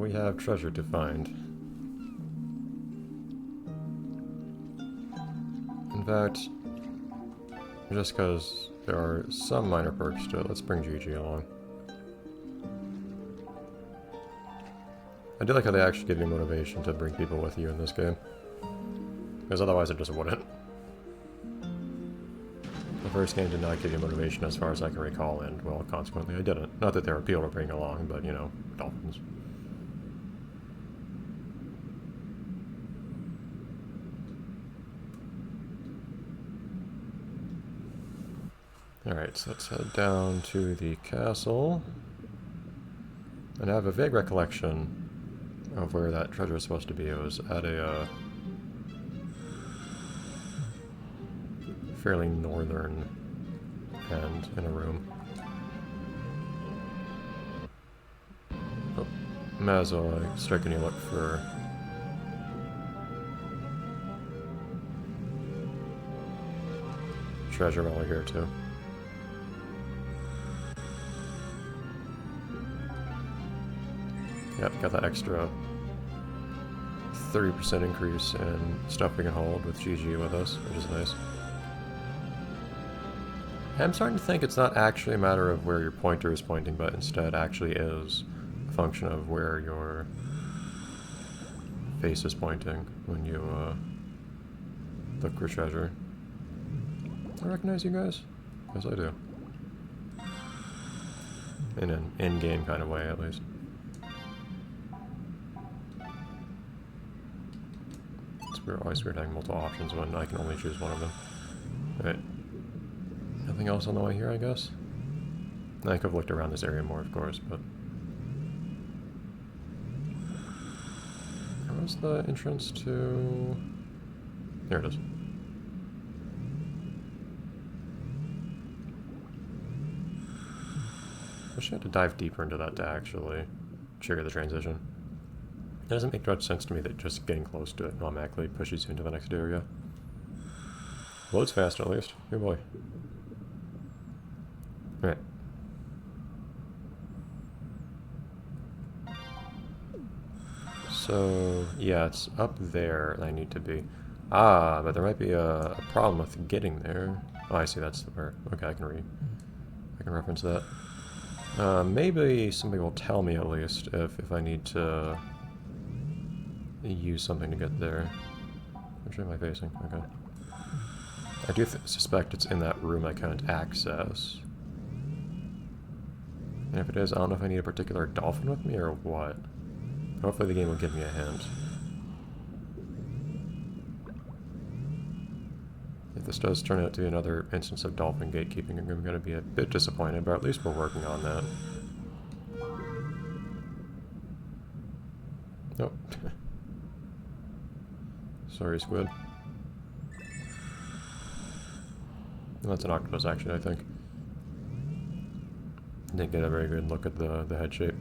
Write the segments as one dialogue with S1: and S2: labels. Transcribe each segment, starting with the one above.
S1: we have treasure to find. In fact, just because there are some minor perks to it, let's bring Gigi along. I do like how they actually give you motivation to bring people with you in this game. Because otherwise it just wouldn't. The first game did not give you motivation as far as I can recall, and, well, consequently I didn't. Not that there were people to bring along, but, you know, dolphins. Alright, so let's head down to the castle. And I have a vague recollection of where that treasure is supposed to be. It was at a fairly northern end in a room. Oh, might as well strike a new look for treasure while we're here too. Yep, got that extra 30% increase in stuff we can hold with GG with us, which is nice. I'm starting to think it's not actually a matter of where your pointer is pointing, but instead actually is a function of where your face is pointing when you look for treasure. I recognize you guys? Yes, I do. In an in-game kind of way, at least. It's always weird having multiple options when I can only choose one of them. Alright. Nothing else on the way here, I guess? I could have looked around this area more, of course, but... Where's the entrance to... There it is. Wish I had to dive deeper into that to actually trigger the transition. It doesn't make much sense to me that just getting close to it automatically pushes you into the next area. Loads fast, at least. Good boy. Alright. So, yeah, it's up there that I need to be. Ah, but there might be a problem with getting there. Oh, I see, that's where... Okay, I can reference that. Maybe somebody will tell me at least if I need to use something to get there. Which way am I facing? Okay. I do suspect it's in that room I can't access. And if it is, I don't know if I need a particular dolphin with me or what. Hopefully the game will give me a hint. If this does turn out to be another instance of dolphin gatekeeping, I'm going to be a bit disappointed, but at least we're working on that. Nope. Sorry, squid. That's an octopus, actually, I think. Didn't get a very good look at the head shape.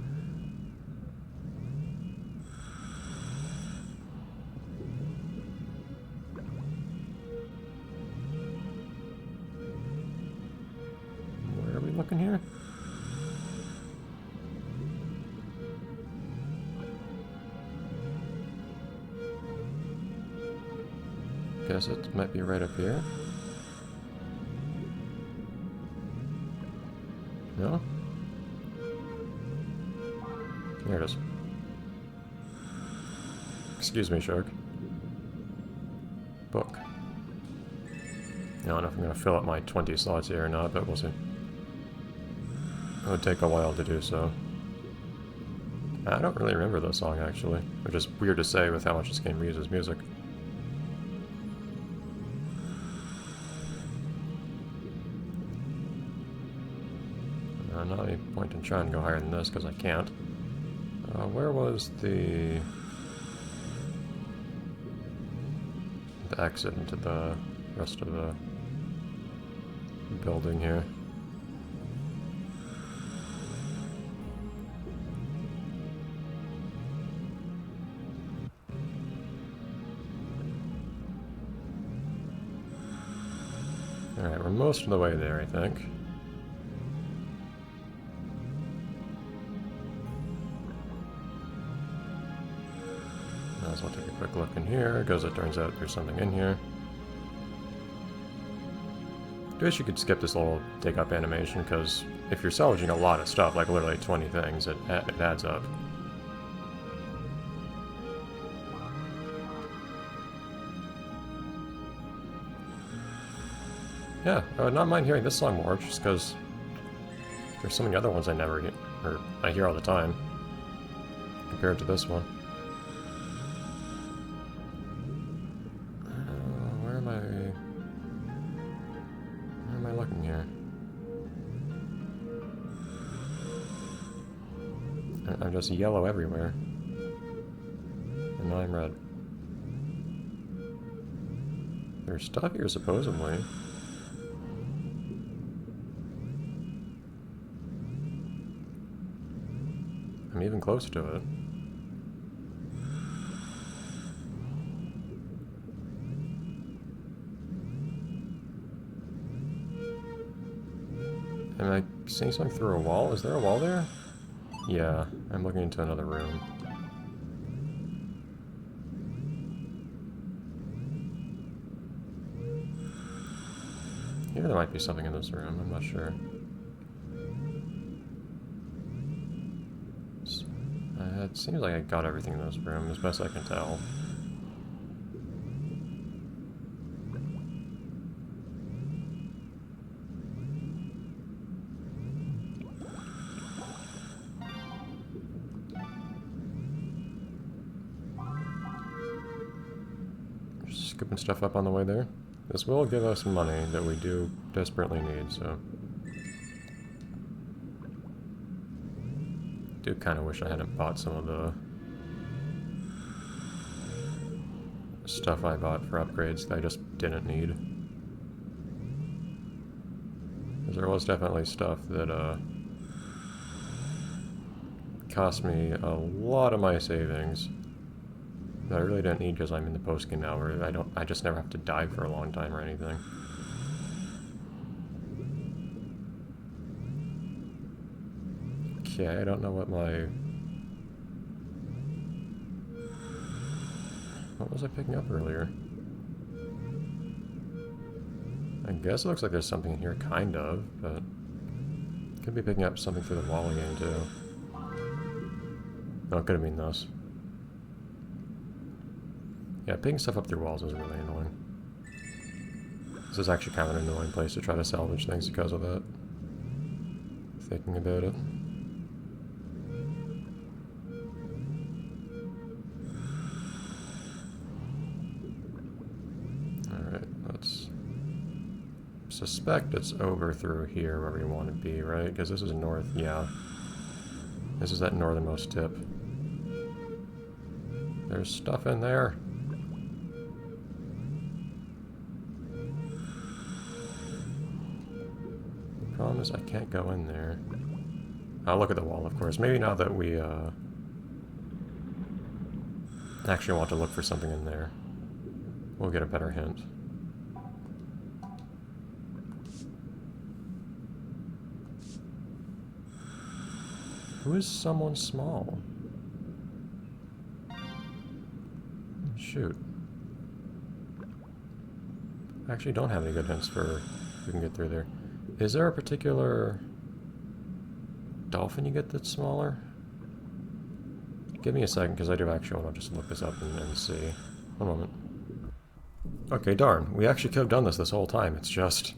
S1: Where are we looking here? Guess it might be right up here. No? There it is. Excuse me, shark. Book. I don't know if I'm going to fill up my 20 slots here or not, but we'll see. It would take a while to do so. I don't really remember this song, actually, which is weird to say with how much this game uses music. Not any point in trying to go higher than this, because I can't. Where was the exit into the rest of the building here? Alright, we're most of the way there, I think. Might as well take a quick look in here, because it turns out there's something in here. I wish you could skip this little dig up animation, because if you're salvaging a lot of stuff, like literally 20 things, it adds up. Yeah, I would not mind hearing this song more, just because there's so many other ones I never hear, or I hear all the time, compared to this one. Where am I looking here? I'm just yellow everywhere. And now I'm red. There's stuff here, supposedly. I'm even close to it. Am I seeing something through a wall? Is there a wall there? Yeah, I'm looking into another room. Here there might be something in this room, I'm not sure. It seems like I got everything in this room, as best I can tell. Just scooping stuff up on the way there. This will give us money that we do desperately need, so... do kind of wish I hadn't bought some of the stuff I bought for upgrades that I just didn't need. Because there was definitely stuff that cost me a lot of my savings that I really didn't need because I'm in the post-game now where I just never have to dive for a long time or anything. Okay, I don't know what my... What was I picking up earlier? I guess it looks like there's something in here, kind of, but... could be picking up something through the wall again, too. No, it could have been this. Yeah, picking stuff up through walls is really annoying. This is actually kind of an annoying place to try to salvage things because of that. Thinking about it. Suspect it's over through here where we want to be, right? Because this is north, yeah. This is that northernmost tip. There's stuff in there. The problem is I can't go in there. I'll look at the wall, of course. Maybe now that we actually want to look for something in there, we'll get a better hint. Who is someone small? Shoot. I actually don't have any good hints for if we can get through there. Is there a particular dolphin you get that's smaller? Give me a second, because I do actually want to just look this up and see. One moment. Okay, darn. We actually could have done this whole time. It's just...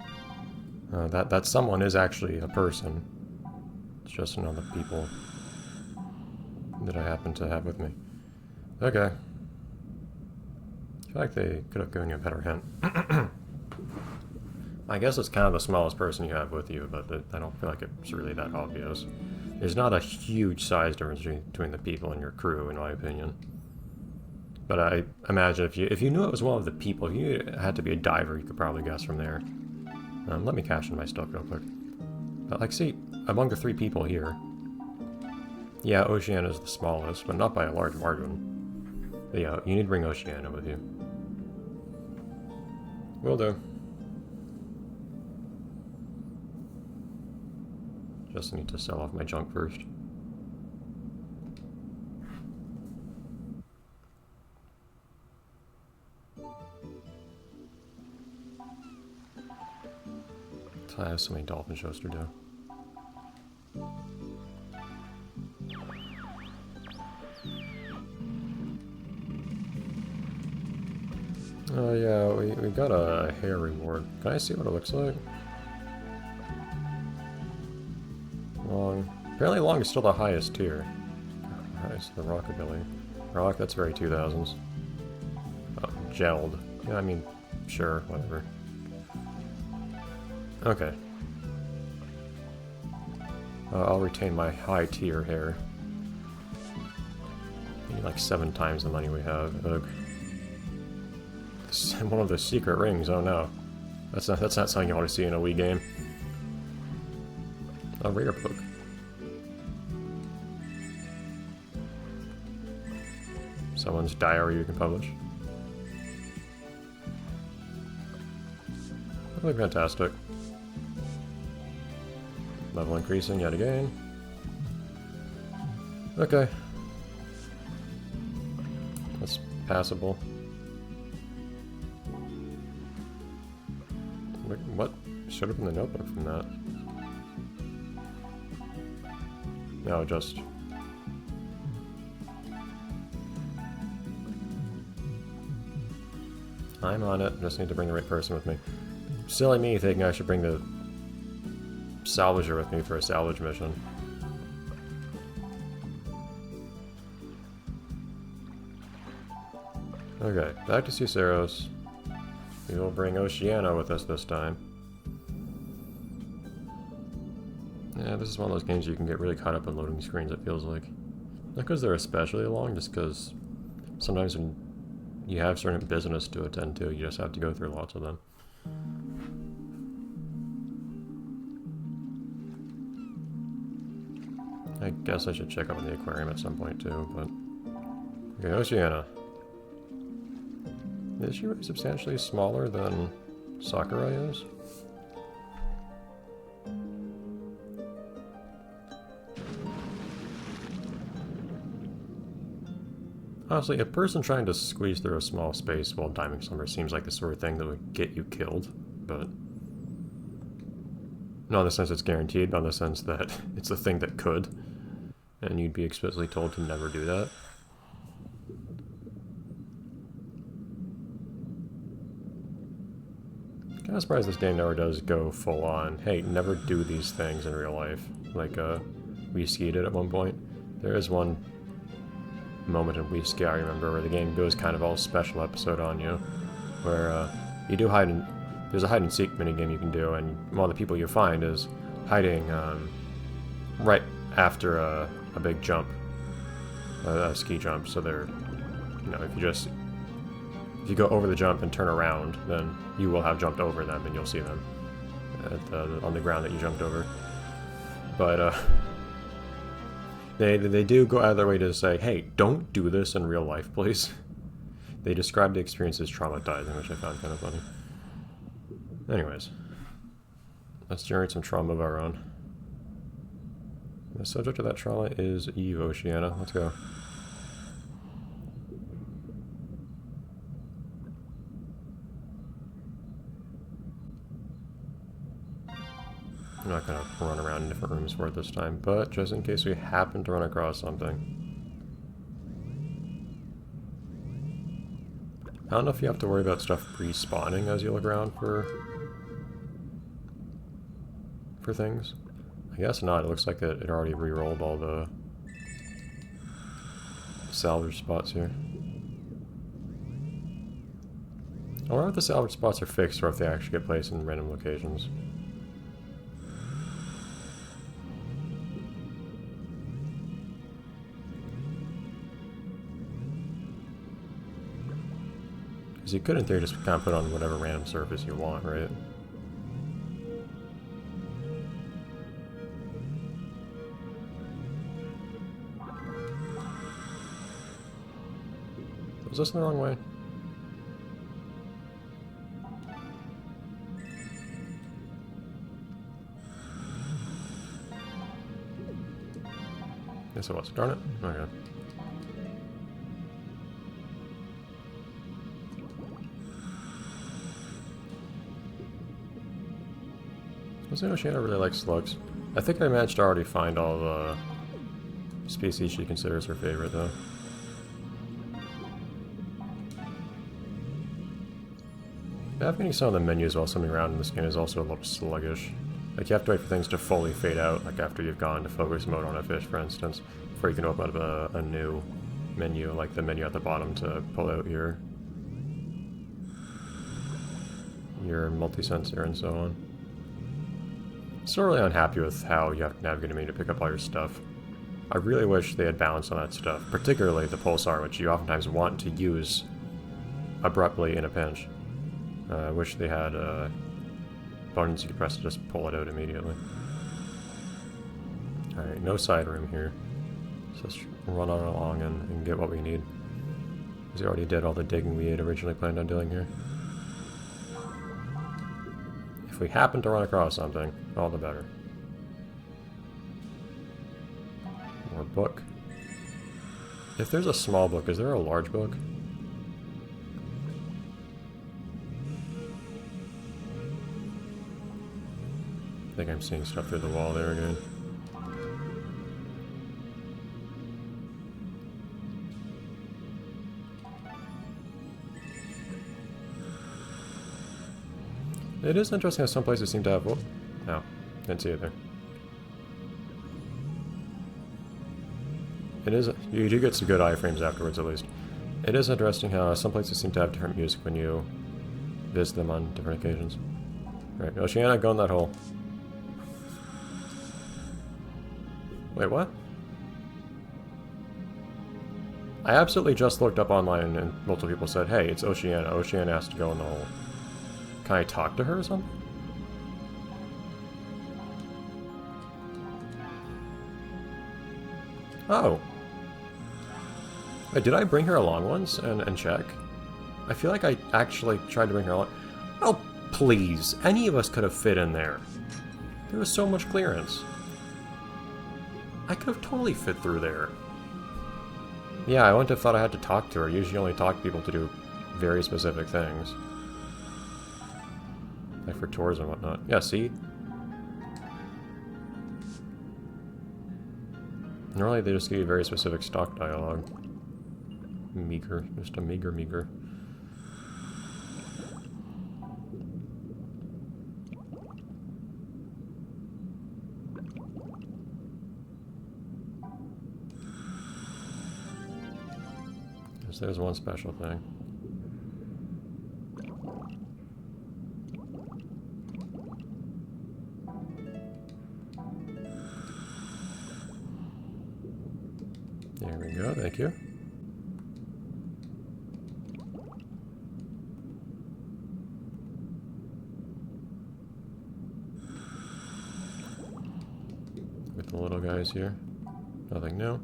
S1: that someone is actually a person. It's just none of the people that I happen to have with me. Okay. I feel like they could have given you a better hint. I guess it's kind of the smallest person you have with you, but I don't feel like it's really that obvious. There's not a huge size difference between the people in your crew, in my opinion. But I imagine if you knew it was one of the people, if you had to be a diver, you could probably guess from there. Let me cash in my stuff real quick. But like, see, among the 3 people here, yeah, Oceania is the smallest, but not by a large margin. But yeah, you need to bring Oceania with you. Will do. Just need to sell off my junk first. I have so many dolphin shows to do. Oh yeah, we got a hair reward. Can I see what it looks like? Long. Apparently long is still the highest tier. Nice, the rockabilly. Rock, that's very 2000s. Oh, gelled. Yeah, I mean, sure, whatever. Okay. I'll retain my high tier hair. Maybe like 7 times the money we have. Ugh. One of the secret rings, oh no. That's not something you want to see in a Wii game. A rare book. Someone's diary you can publish. Really fantastic. Level increasing yet again. Okay. That's passable. Wait, what showed up in the notebook from that? No, just... I'm on it, just need to bring the right person with me. Silly me thinking I should bring the salvager with me for a salvage mission. Okay, back to Ciceros. We will bring Oceania with us this time. Yeah, this is one of those games you can get really caught up in loading screens, it feels like. Not because they're especially long, just because sometimes when you have certain business to attend to, you just have to go through lots of them. I guess I should check out the aquarium at some point too, but... Okay, Oceania. Is she really substantially smaller than Sakurai is? Honestly, a person trying to squeeze through a small space while diving somewhere seems like the sort of thing that would get you killed, but... Not in the sense it's guaranteed, but in the sense that it's a thing that could, and you'd be explicitly told to never do that. Kind of surprised this game never does go full on, hey, never do these things in real life, like Wii Ski did at one point. There is one moment in Wii Ski I remember where the game goes kind of all special episode on you, where you do hide and there's a hide and seek minigame you can do, and one of the people you find is hiding right after a big jump, a ski jump. So they're, you know, if you go over the jump and turn around, then you will have jumped over them and you'll see them on the ground that you jumped over. But they do go out of their way to say, hey, don't do this in real life, please. They describe the experience as traumatizing, which I found kind of funny. Anyways, let's generate some trauma of our own. The subject of that trauma is Eve Oceania. Let's go. I'm not going to run around in different rooms for it this time, but just in case we happen to run across something. I don't know if you have to worry about stuff respawning as you look around for things. I guess not. It looks like it already re-rolled all the salvage spots here. I wonder if the salvage spots are fixed or if they actually get placed in random locations. Because you could, in theory, just kind of put on whatever random surface you want, right? Was this in the wrong way? Yes, it was. Darn it. Okay. Doesn't Oceana really like slugs? I think I managed to already find all the species she considers her favorite, though. Navigating some of the menus while swimming around in this game is also a little sluggish. Like, you have to wait for things to fully fade out, like after you've gone to focus mode on a fish, for instance, before you can open up a new menu, like the menu at the bottom to pull out your multi-sensor and so on. Still really unhappy with how you have to navigate a menu to pick up all your stuff. I really wish they had balance on that stuff, particularly the pulsar, which you oftentimes want to use abruptly in a pinch. I wish they had buttons you could press to just pull it out immediately. Alright, no side room here. So let's run on along and get what we need. Because we already did all the digging we had originally planned on doing here. If we happen to run across something, all the better. More book. If there's a small book, is there a large book? I think I'm seeing stuff through the wall there again. It is interesting how some places seem to have... Oh, no, didn't see it there. It is... You do get some good iframes afterwards, at least. It is interesting how some places seem to have different music when you visit them on different occasions. Right, Oceana, go in that hole. Wait, what? I absolutely just looked up online and multiple people said, hey, it's Oceana. Oceana has to go in the hole. Can I talk to her or something? Oh. Wait, did I bring her along once and check? I feel like I actually tried to bring her along. Oh, please. Any of us could have fit in there. There was so much clearance. I could have totally fit through there. Yeah, I wouldn't have thought I had to talk to her. I usually only talk to people to do very specific things. Like for tours and whatnot. Yeah, see? Normally they just give you very specific stock dialogue. Meager. Just a meager. Yes, there's one special thing. There we go, thank you. With the little guys here. Nothing new.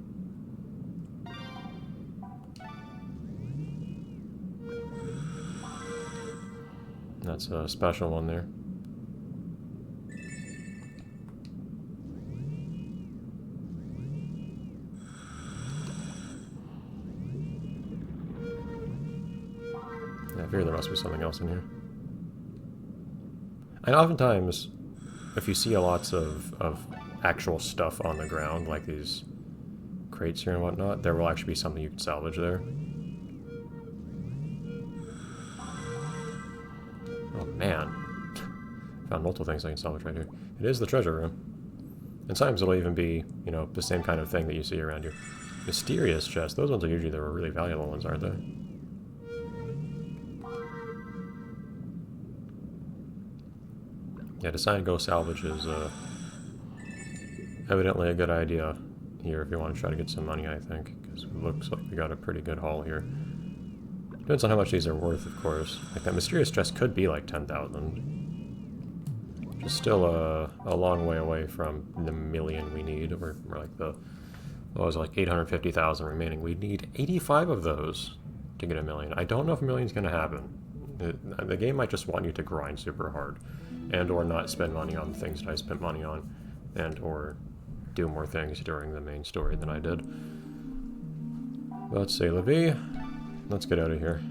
S1: That's a special one there. I figure there must be something else in here. And oftentimes, if you see lots of actual stuff on the ground, like these crates here and whatnot, there will actually be something you can salvage there. Oh man. Found multiple things I can salvage right here. It is the treasure room. And sometimes it'll even be, you know, the same kind of thing that you see around you. Mysterious chests. Those ones are usually the really valuable ones, aren't they? Yeah, deciding to go salvage is evidently a good idea here if you want to try to get some money, I think. Because it looks like we got a pretty good haul here. Depends on how much these are worth, of course. Like, that mysterious chest could be like 10,000. Which is still a long way away from the million we need. Or like the, what was it, like 850,000 remaining. We need 85 of those to get a million. I don't know if a million's going to happen. The game might just want you to grind super hard. And or not spend money on the things that I spent money on. And or do more things during the main story than I did. Let's say Levi. Let's get out of here.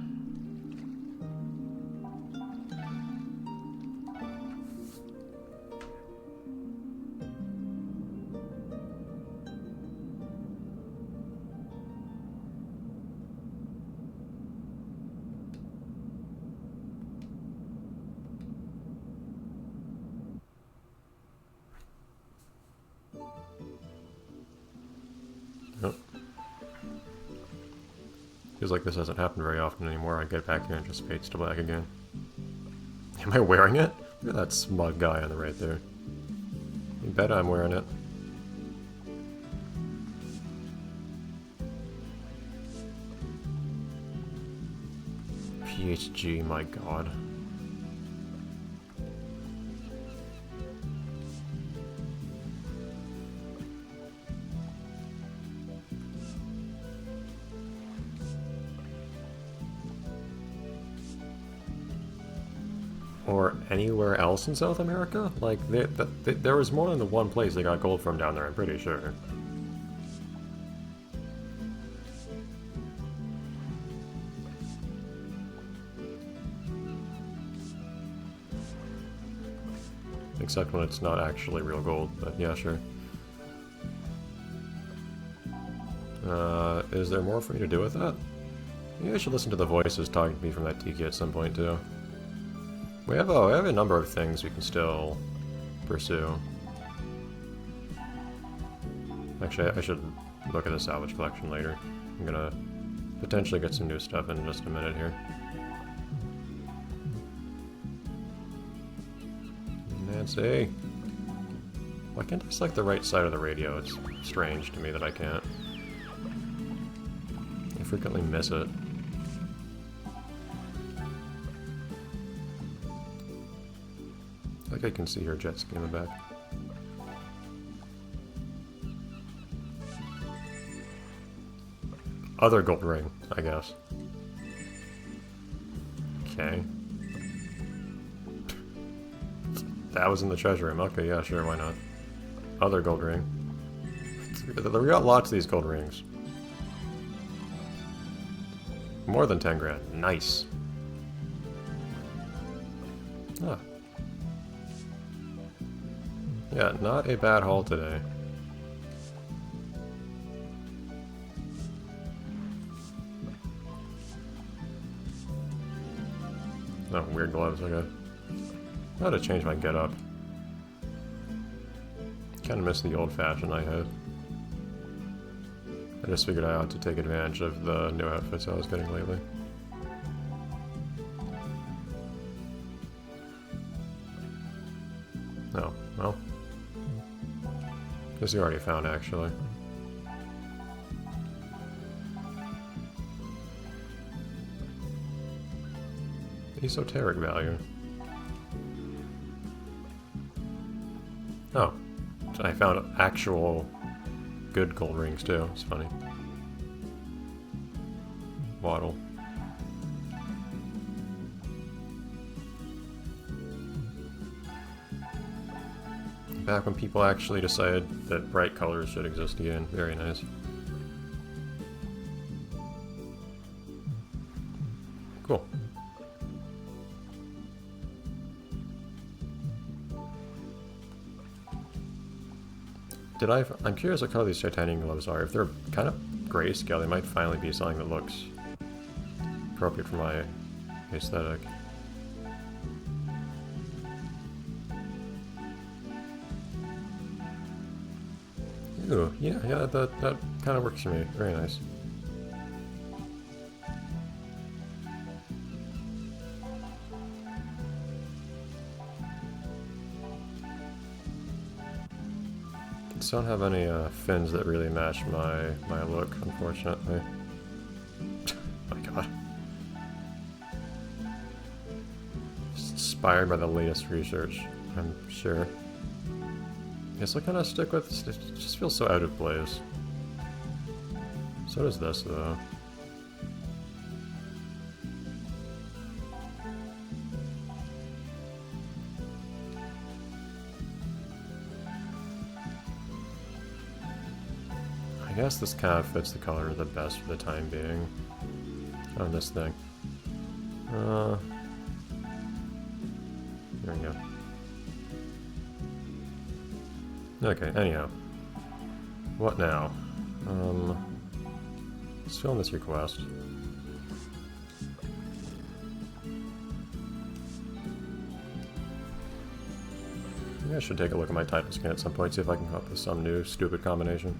S1: Oh. Feels like this hasn't happened very often anymore. I get back here and just fades to black again. Am I wearing it? Look at that smug guy on the right there. You bet I'm wearing it. PHG, my god. Or anywhere else in South America? Like, there was more than the one place they got gold from down there, I'm pretty sure. Except when it's not actually real gold, but yeah, sure. Is there more for me to do with that? Maybe I should listen to the voices talking to me from that tiki at some point, too. We have a number of things we can still pursue. Actually, I should look at the salvage collection later. I'm gonna potentially get some new stuff in just a minute here. Nancy! Why can't I select the right side of the radio? It's strange to me that I can't. I frequently miss it. I can see her jet ski in the back. Other gold ring, I guess. Okay. That was in the treasure room. Okay, yeah, sure, why not? Other gold ring. We got lots of these gold rings. More than 10 grand. Nice. Ah. Yeah, not a bad haul today. Oh, weird gloves, okay. I had to change my getup. Kinda miss the old fashion I had. I just figured I ought to take advantage of the new outfits I was getting lately. Oh, well. This you already found, actually. Esoteric value. Oh. So I found actual good gold rings, too. It's funny. Waddle. Back when people actually decided that bright colors should exist again. Very nice. Cool. I'm curious what color these titanium gloves are. If they're kind of grayscale, they might finally be something that looks appropriate for my aesthetic. Ooh, yeah, that kind of works for me. Very nice. I don't have any fins that really match my look, unfortunately. My god. Inspired by the latest research, I'm sure. Guess I'll kind of stick with this. It just feels so out of place. So does this, though. I guess this kind of fits the color the best for the time being on this thing. There we go. Okay, anyhow. What now? Let's film this request. Maybe I should take a look at my title scan at some point, see if I can come up with some new stupid combination.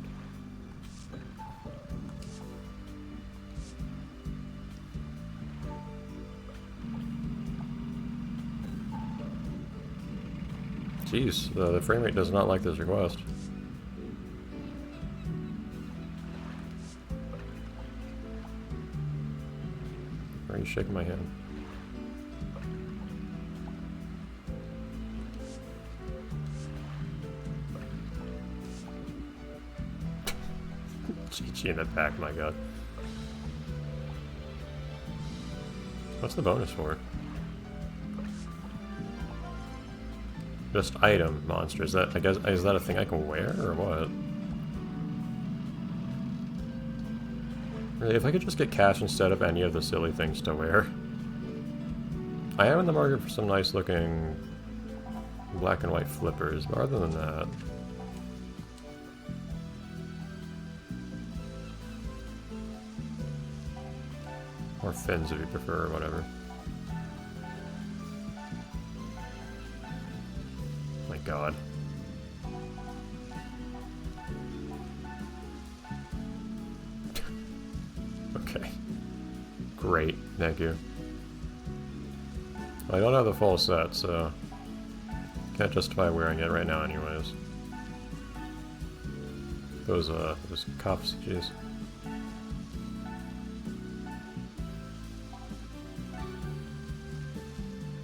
S1: Jeez, the frame rate does not like this request. Why are you shaking my hand? GG in the back, my god. What's the bonus for? Just item monsters. That, I guess, is that a thing I can wear or what? Really, if I could just get cash instead of any of the silly things to wear. I am in the market for some nice looking black and white flippers, but other than that. Or fins if you prefer, or whatever. My god. Okay. Great, thank you. I don't have the full set, so can't justify wearing it right now anyways. Those cuffs, jeez.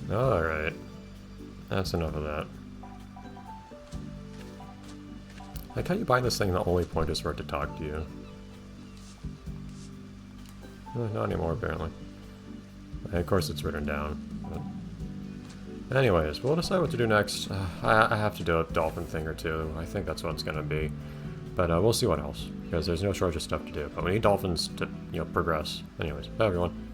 S1: Alright. That's enough of that. Like how you buy this thing, the only point is for it to talk to you. Not anymore, apparently. And of course it's written down. But anyways, we'll decide what to do next. I have to do a dolphin thing or two. I think that's what it's going to be. But we'll see what else. Because there's no shortage of stuff to do. But we need dolphins to, you know, progress. Anyways, bye everyone.